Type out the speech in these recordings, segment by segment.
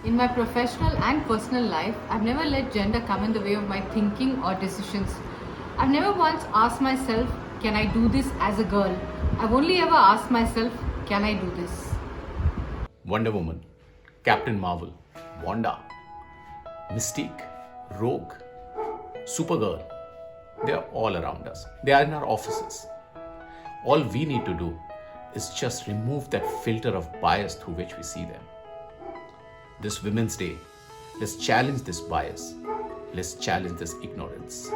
In my professional and personal life, I've never let gender come in the way of my thinking or decisions. I've never once asked myself, can I do this as a girl? I've only ever asked myself, can I do this? Wonder Woman, Captain Marvel, Wanda, Mystique, Rogue, Supergirl, they are all around us. They are in our offices. All we need to do is just remove that filter of bias through which we see them. This Women's Day, let's challenge this bias. Let's challenge this ignorance.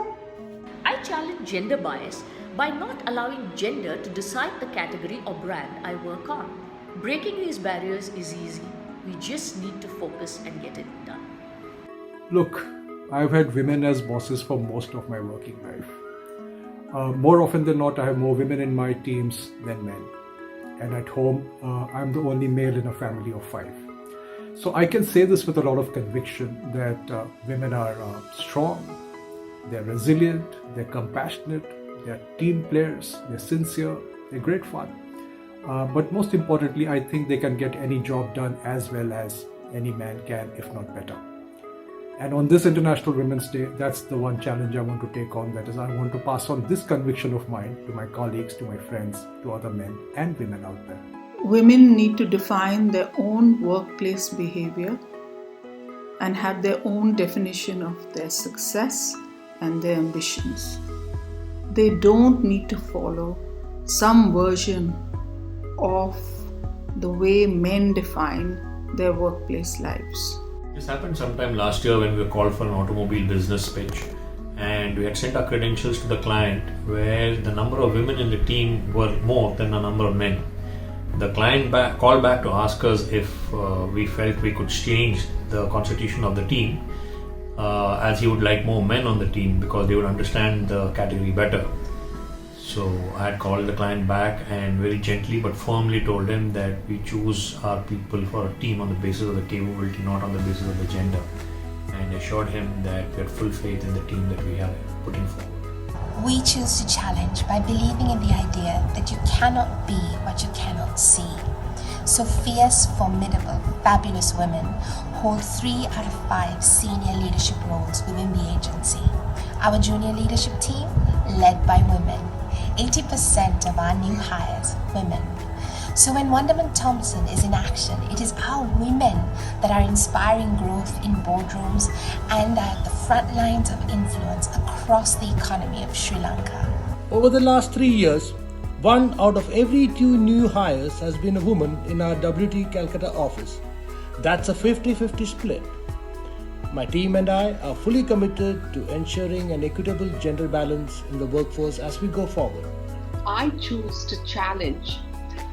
I challenge gender bias by not allowing gender to decide the category or brand I work on. Breaking these barriers is easy. We just need to focus and get it done. Look, I've had women as bosses for most of my working life. More often than not, I have more women in my teams than men. And at home, I'm the only male in a family of 5. So I can say this with a lot of conviction that women are strong, they're resilient, they're compassionate, they're team players, they're sincere, they're great fun. But most importantly, I think they can get any job done as well as any man can, if not better. And on this International Women's Day, that's the one challenge I want to take on. That is, I want to pass on this conviction of mine to my colleagues, to my friends, to other men and women out there. Women need to define their own workplace behavior and have their own definition of their success and their ambitions. They don't need to follow some version of the way men define their workplace lives. This happened sometime last year when we were called for an automobile business pitch, and we had sent our credentials to the client where the number of women in the team were more than the number of men. The client called back to ask us if we felt we could change the constitution of the team as he would like more men on the team because they would understand the category better. So I had called the client back and very gently but firmly told him that we choose our people for a team on the basis of the capability, not on the basis of the gender, and assured him that we had full faith in the team that we are putting forward. We choose to challenge by believing in the idea that you cannot be what you cannot see. So fierce, formidable, fabulous women hold 3 out of 5 senior leadership roles within the agency. Our junior leadership team, led by women. 80% of our new hires, women. So when Wonderman Thompson is in action, it is our women that are inspiring growth in boardrooms and are at the front lines of influence across the economy of Sri Lanka. Over the last 3 years, 1 out of every 2 new hires has been a woman in our WT Calcutta office. That's a 50-50 split. My team and I are fully committed to ensuring an equitable gender balance in the workforce as we go forward. I choose to challenge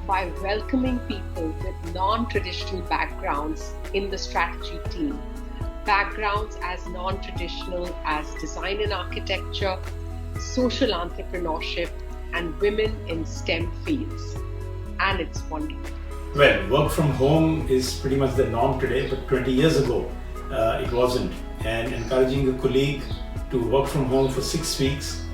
by welcoming people with non-traditional backgrounds in the strategy team. Backgrounds as non-traditional as design and architecture, social entrepreneurship, and women in STEM fields. And it's wonderful. Well, work from home is pretty much the norm today, but 20 years ago, it wasn't. And encouraging a colleague to work from home for 6 weeks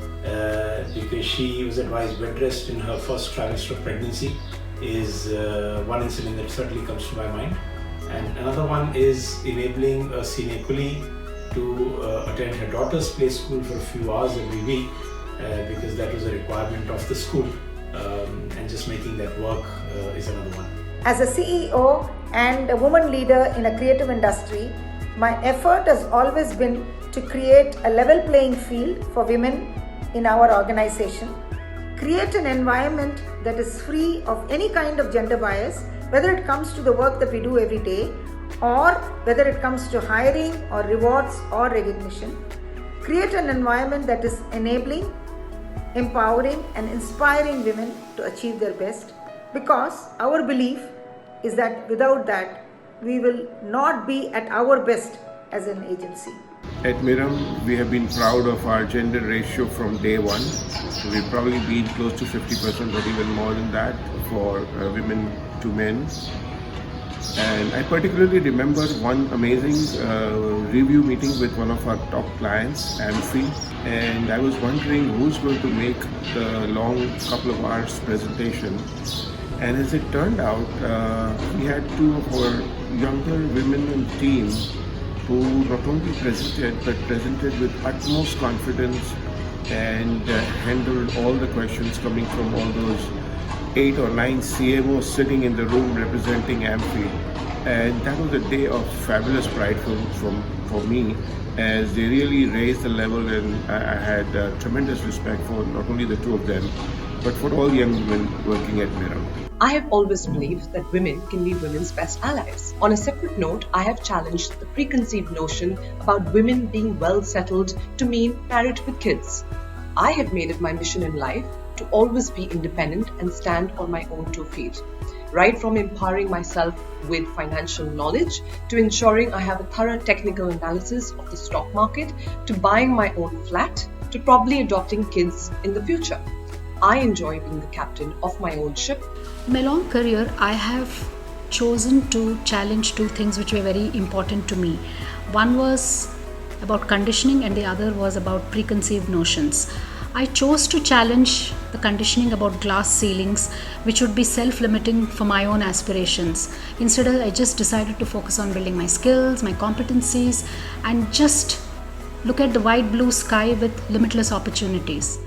because she was advised bed rest in her first trimester of pregnancy is one incident that certainly comes to my mind. And another one is enabling a senior colleague to attend her daughter's play school for a few hours every week because that was a requirement of the school, and just making that work is another one. As a CEO and a woman leader in a creative industry, my effort has always been to create a level playing field for women in our organization, create an environment that is free of any kind of gender bias, whether it comes to the work that we do every day or whether it comes to hiring or rewards or recognition, create an environment that is enabling, empowering and inspiring women to achieve their best, because our belief is that without that, we will not be at our best as an agency. At Miram, we have been proud of our gender ratio from day one. So we've probably been close to 50% or even more than that for women to men. And I particularly remember one amazing review meeting with one of our top clients, Amphy, and I was wondering who's going to make the long couple of hours presentation. And as it turned out, we had two of our younger women on the team who not only presented with utmost confidence and handled all the questions coming from all those 8 or 9 CMOs sitting in the room representing Amphy. And that was a day of fabulous pride for me, as they really raised the level, and I had tremendous respect for not only the two of them, but for all young women working at Mirum. I have always believed that women can be women's best allies. On a separate note, I have challenged the preconceived notion about women being well settled to mean married with kids. I have made it my mission in life to always be independent and stand on my own 2 feet. Right from empowering myself with financial knowledge to ensuring I have a thorough technical analysis of the stock market to buying my own flat to probably adopting kids in the future. I enjoy being the captain of my own ship. In my long career, I have chosen to challenge 2 things which were very important to me. One was about conditioning and the other was about preconceived notions. I chose to challenge the conditioning about glass ceilings, which would be self-limiting for my own aspirations. Instead, I just decided to focus on building my skills, my competencies, and just look at the wide blue sky with limitless opportunities.